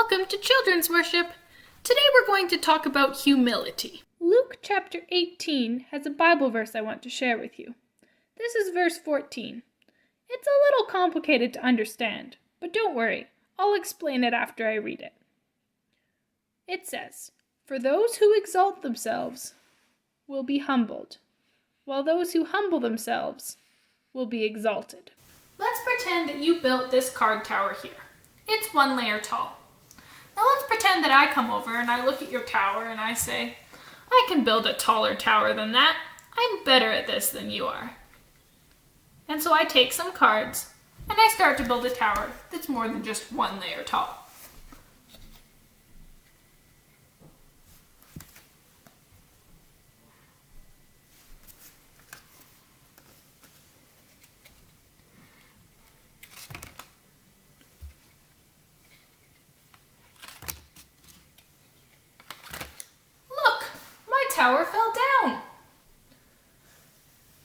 Welcome to Children's Worship. Today we're going to talk about humility. Luke chapter 18 has a Bible verse I want to share with you. This is verse 14. It's a little complicated to understand, but don't worry, I'll explain it after I read it. It says, "For those who exalt themselves will be humbled, while those who humble themselves will be exalted." Let's pretend that you built this card tower here. It's 1 layer tall. Now let's pretend that I come over and I look at your tower and I say, I can build a taller tower than that. I'm better at this than you are. And so I take some cards and I start to build a tower that's more than just 1 layer tall. Tower fell down.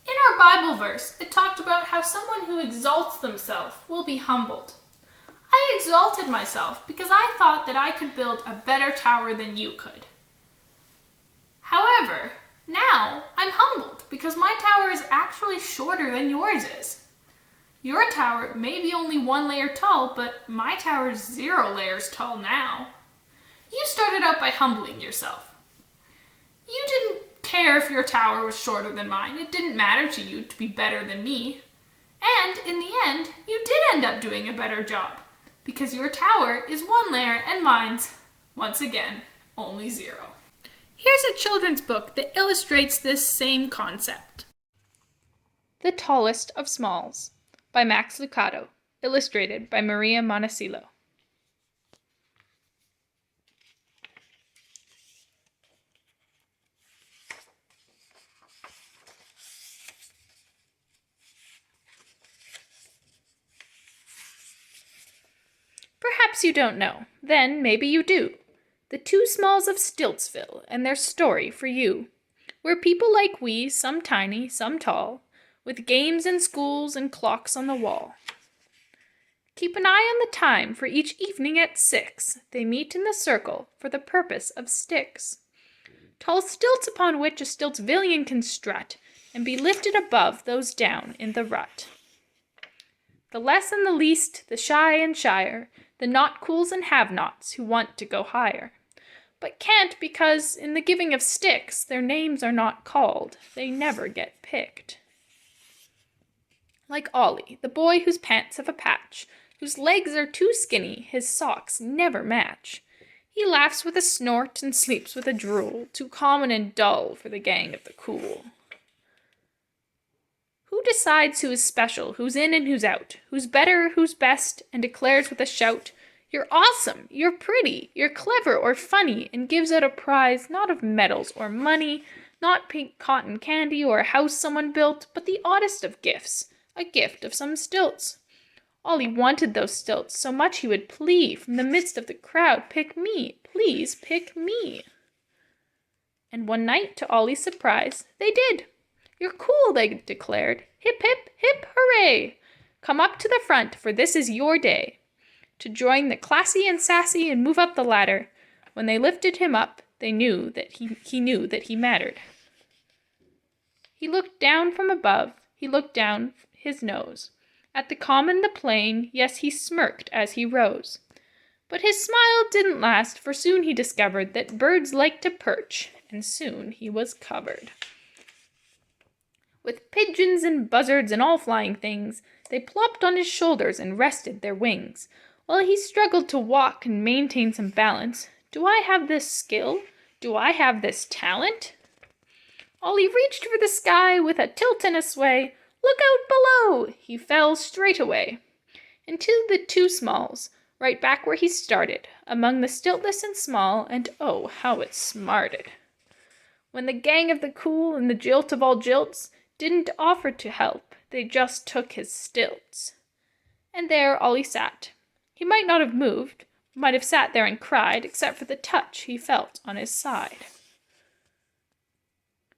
In our Bible verse, it talked about how someone who exalts themselves will be humbled. I exalted myself because I thought that I could build a better tower than you could. However, now I'm humbled because my tower is actually shorter than yours is. Your tower may be only 1 layer tall, but my tower is 0 layers tall now. You started out by humbling yourself. You didn't care if your tower was shorter than mine. It didn't matter to you to be better than me. And in the end, you did end up doing a better job because your tower is 1 layer and mine's, once again, only 0. Here's a children's book that illustrates this same concept. The Tallest of Smalls by Max Lucado, illustrated by Maria Montecillo. Perhaps you don't know. Then maybe you do. The Two Smalls of Stiltsville and their story for you. Where people like we, some tiny, some tall, with games and schools and clocks on the wall. Keep an eye on the time, for each evening at 6 they meet in the circle for the purpose of sticks. Tall stilts upon which a Stiltsvillian can strut and be lifted above those down in the rut. The less and the least, the shy and shyer, the not-cools and have-nots who want to go higher, but can't because, in the giving of sticks, their names are not called, they never get picked. Like Ollie, the boy whose pants have a patch, whose legs are too skinny, his socks never match. He laughs with a snort and sleeps with a drool, too common and dull for the gang of the cool. Who decides who is special, who's in and who's out, who's better, who's best, and declares with a shout, "You're awesome, you're pretty, you're clever or funny," and gives out a prize not of medals or money, not pink cotton candy or a house someone built, but the oddest of gifts, a gift of some stilts. Ollie wanted those stilts so much he would plea from the midst of the crowd, "Pick me, please pick me." And one night, to Ollie's surprise, they did. "You're cool," they declared. "Hip, hip, hip, hooray! Come up to the front, for this is your day." To join the classy and sassy and move up the ladder. When they lifted him up, they knew that he knew that he mattered. He looked down from above, he looked down his nose. At the common, the plain, yes, he smirked as he rose. But his smile didn't last, for soon he discovered that birds like to perch, and soon he was covered. With pigeons and buzzards and all flying things, they plopped on his shoulders and rested their wings, while he struggled to walk and maintain some balance. Do I have this skill? Do I have this talent? Ollie reached for the sky with a tilt and a sway. Look out below! He fell straight away. Into the Two Smalls, right back where he started, among the stiltless and small, and oh, how it smarted. When the gang of the cool and the jilt of all jilts didn't offer to help, they just took his stilts. And there Ollie sat. He might not have moved, might have sat there and cried, except for the touch he felt on his side.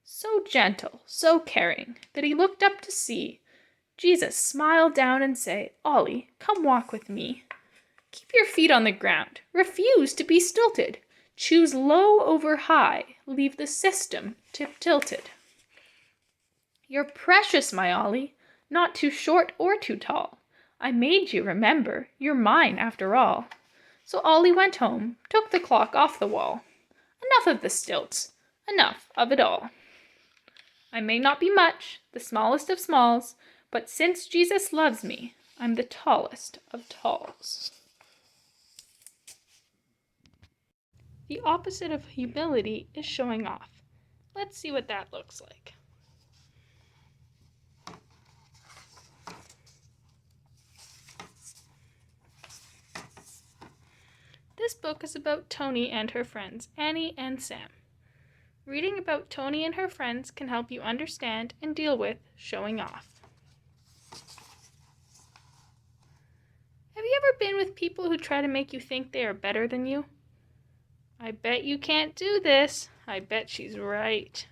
So gentle, so caring, that he looked up to see Jesus smile down and say, "Ollie, come walk with me." Keep your feet on the ground. Refuse to be stilted. Choose low over high. Leave the system tip-tilted. You're precious, my Ollie, not too short or too tall. I made you, remember, you're mine after all. So Ollie went home, took the clock off the wall. Enough of the stilts, enough of it all. I may not be much, the smallest of smalls, but since Jesus loves me, I'm the tallest of talls. The opposite of humility is showing off. Let's see what that looks like. This book is about Tony and her friends, Annie and Sam. Reading about Tony and her friends can help you understand and deal with showing off. Have you ever been with people who try to make you think they are better than you? I bet you can't do this. I bet she's right.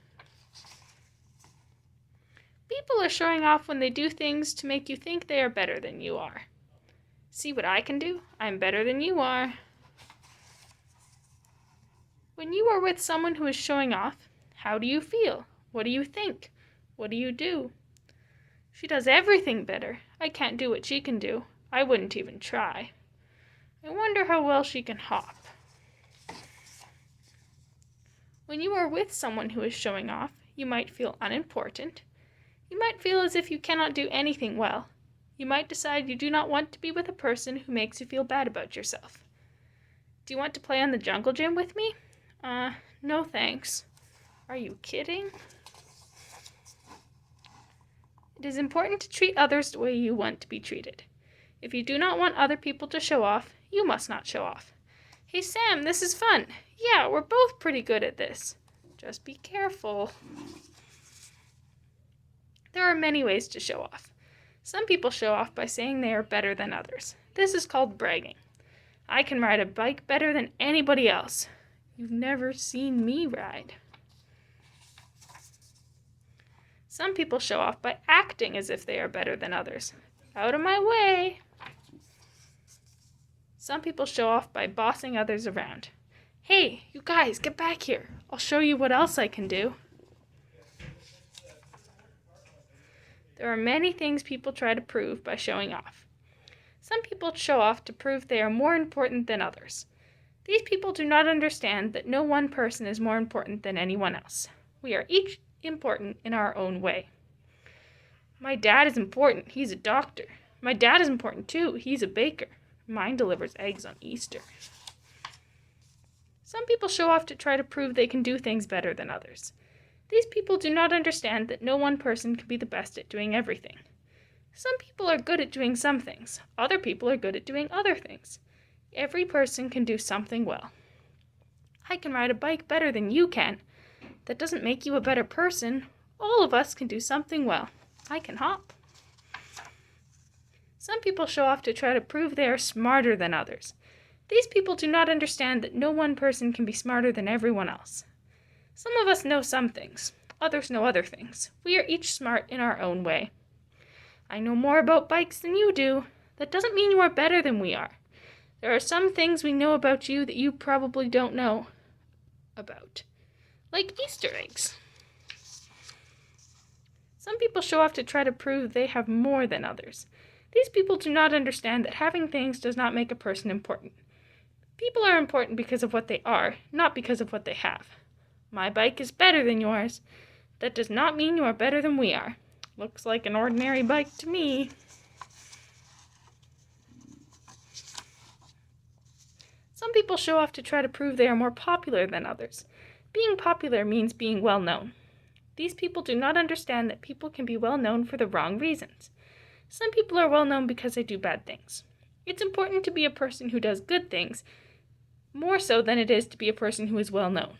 People are showing off when they do things to make you think they are better than you are. See what I can do? I'm better than you are. When you are with someone who is showing off, how do you feel? What do you think? What do you do? She does everything better. I can't do what she can do. I wouldn't even try. I wonder how well she can hop. When you are with someone who is showing off, you might feel unimportant. You might feel as if you cannot do anything well. You might decide you do not want to be with a person who makes you feel bad about yourself. Do you want to play on the jungle gym with me? No thanks. Are you kidding? It is important to treat others the way you want to be treated. If you do not want other people to show off, you must not show off. Hey Sam, this is fun. Yeah, we're both pretty good at this. Just be careful. There are many ways to show off. Some people show off by saying they are better than others. This is called bragging. I can ride a bike better than anybody else. You've never seen me ride. Some people show off by acting as if they are better than others. Out of my way. Some people show off by bossing others around. Hey, you guys, get back here. I'll show you what else I can do. There are many things people try to prove by showing off. Some people show off to prove they are more important than others. These people do not understand that no one person is more important than anyone else. We are each important in our own way. My dad is important. He's a doctor. My dad is important too. He's a baker. Mine delivers eggs on Easter. Some people show off to try to prove they can do things better than others. These people do not understand that no one person can be the best at doing everything. Some people are good at doing some things. Other people are good at doing other things. Every person can do something well. I can ride a bike better than you can. That doesn't make you a better person. All of us can do something well. I can hop. Some people show off to try to prove they are smarter than others. These people do not understand that no one person can be smarter than everyone else. Some of us know some things. Others know other things. We are each smart in our own way. I know more about bikes than you do. That doesn't mean you are better than we are. There are some things we know about you that you probably don't know about. Like Easter eggs. Some people show off to try to prove they have more than others. These people do not understand that having things does not make a person important. People are important because of what they are, not because of what they have. My bike is better than yours. That does not mean you are better than we are. Looks like an ordinary bike to me. Some people show off to try to prove they are more popular than others. Being popular means being well known. These people do not understand that people can be well known for the wrong reasons. Some people are well known because they do bad things. It's important to be a person who does good things, more so than it is to be a person who is well known.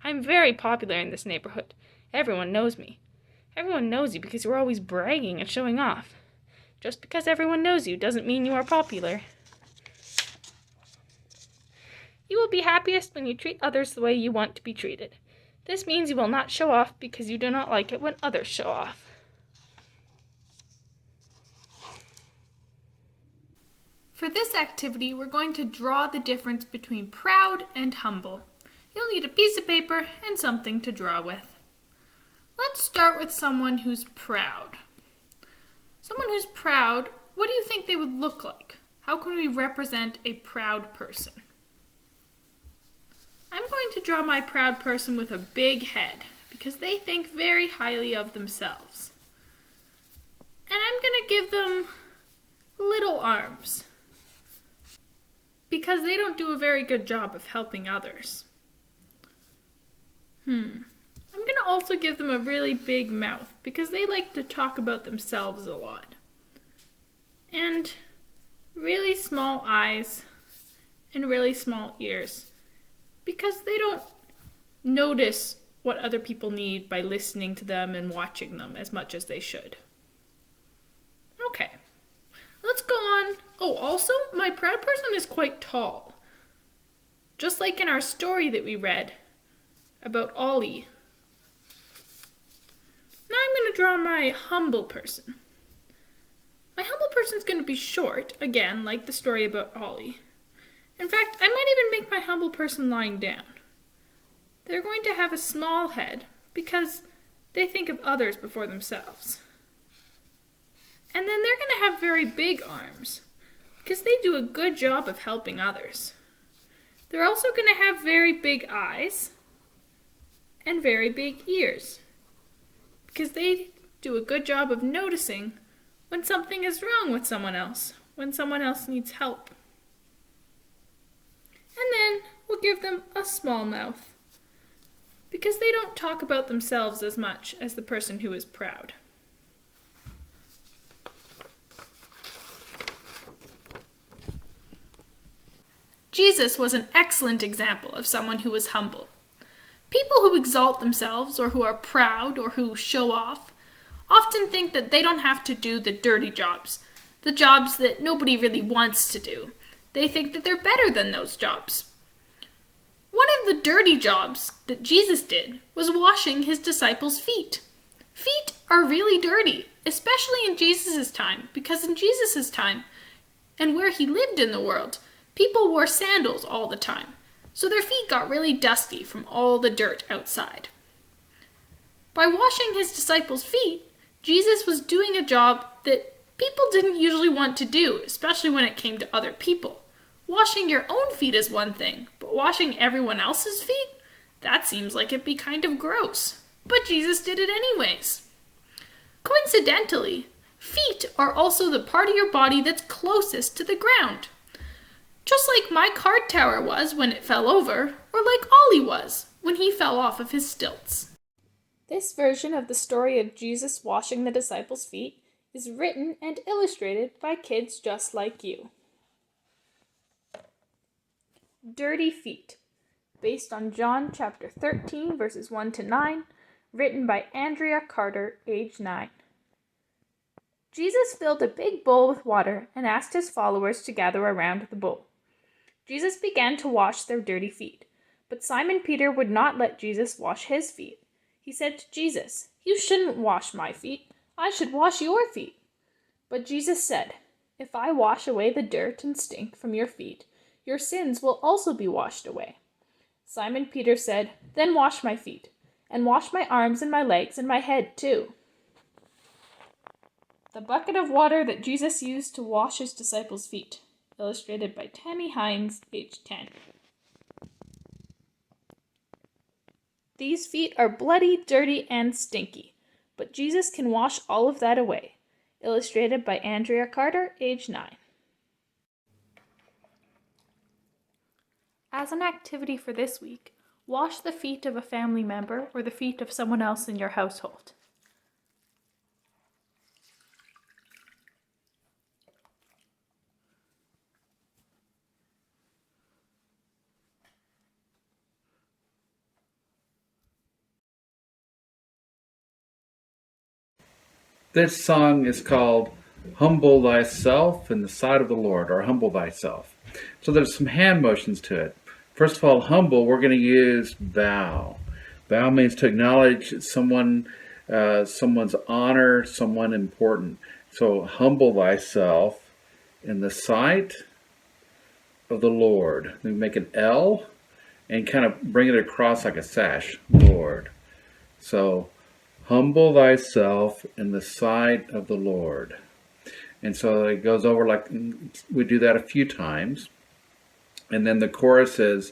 I'm very popular in this neighborhood. Everyone knows me. Everyone knows you because you're always bragging and showing off. Just because everyone knows you doesn't mean you are popular. You will be happiest when you treat others the way you want to be treated. This means you will not show off because you do not like it when others show off. For this activity, we're going to draw the difference between proud and humble. You'll need a piece of paper and something to draw with. Let's start with someone who's proud. Someone who's proud, what do you think they would look like? How can we represent a proud person? I'm going to draw my proud person with a big head because they think very highly of themselves. And I'm going to give them little arms because they don't do a very good job of helping others. I'm going to also give them a really big mouth because they like to talk about themselves a lot. And really small eyes and really small ears because they don't notice what other people need by listening to them and watching them as much as they should. Okay, let's go on. Oh, also, my proud person is quite tall. Just like in our story that we read about Ollie. Now I'm going to draw my humble person. My humble person is going to be short, again, like the story about Ollie. In fact, I might even make my humble person lying down. They're going to have a small head because they think of others before themselves. And then they're going to have very big arms because they do a good job of helping others. They're also going to have very big eyes and very big ears because they do a good job of noticing when something is wrong with someone else, when someone else needs help. And then we'll give them a small mouth because they don't talk about themselves as much as the person who is proud. Jesus was an excellent example of someone who was humble. People who exalt themselves or who are proud or who show off often think that they don't have to do the dirty jobs, the jobs that nobody really wants to do. They think that they're better than those jobs. One of the dirty jobs that Jesus did was washing his disciples' feet. Feet are really dirty, especially in Jesus' time, because in Jesus' time, and where he lived in the world, people wore sandals all the time, so their feet got really dusty from all the dirt outside. By washing his disciples' feet, Jesus was doing a job that people didn't usually want to do, especially when it came to other people. Washing your own feet is one thing, but washing everyone else's feet? That seems like it'd be kind of gross. But Jesus did it anyways. Coincidentally, feet are also the part of your body that's closest to the ground. Just like my card tower was when it fell over, or like Ollie was when he fell off of his stilts. This version of the story of Jesus washing the disciples' feet is written and illustrated by kids just like you. Dirty Feet, based on John chapter 13, verses 1 to 9, written by Andrea Carter, age 9. Jesus filled a big bowl with water and asked his followers to gather around the bowl. Jesus began to wash their dirty feet, but Simon Peter would not let Jesus wash his feet. He said to Jesus, "You shouldn't wash my feet. I should wash your feet." But Jesus said, "If I wash away the dirt and stink from your feet, your sins will also be washed away." Simon Peter said, "Then wash my feet, and wash my arms and my legs and my head too." The bucket of water that Jesus used to wash his disciples' feet, illustrated by Tammy Hines, age 10. These feet are bloody, dirty, and stinky, but Jesus can wash all of that away, illustrated by Andrea Carter, age 9. As an activity for this week, wash the feet of a family member or the feet of someone else in your household. This song is called Humble Thyself in the Sight of the Lord, or Humble Thyself. So there's some hand motions to it. First of all, humble, we're going to use bow. Bow means to acknowledge someone's honor, someone important. So humble thyself in the sight of the Lord. We make an L and kind of bring it across like a sash, Lord. So, humble thyself in the sight of the Lord. And so it goes over like, we do that a few times. And then the chorus is,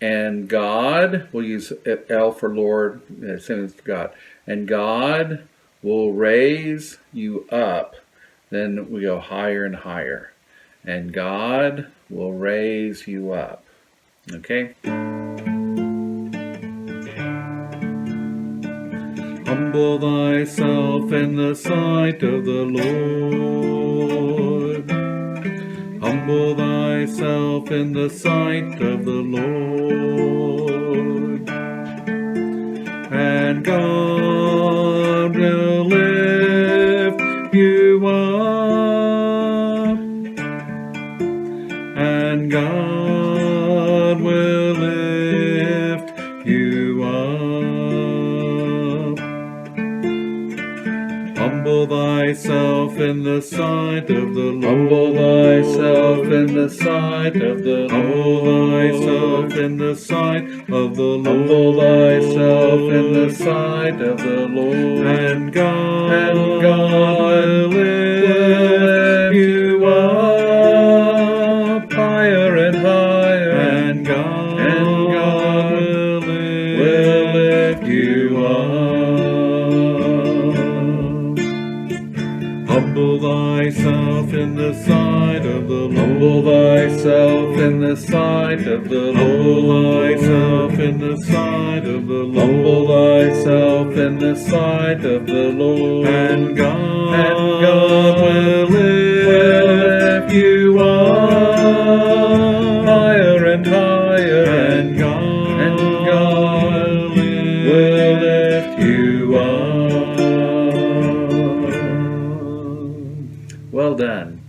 and God, we'll use L for Lord, same as God. And God will raise you up. Then we go higher and higher. And God will raise you up. Okay? Humble thyself in the sight of the Lord. Humble thyself in the sight of the Lord. And God will lift you up. And God will lift you up. Humble thyself in the sight of the Lord. Humble thyself in the sight of the Lord. Humble thyself in the sight of the Lord. Humble thyself in the sight of the Lord. And God will lift you up higher and higher. And God will lift you up. Humble thyself in the sight of the Lord. Humble thyself in the sight of the Lord. Humble thyself in the sight of the Lord. Humble thyself in the sight of the Lord. And God will lift you up higher and higher. And God will lift you up. Well done.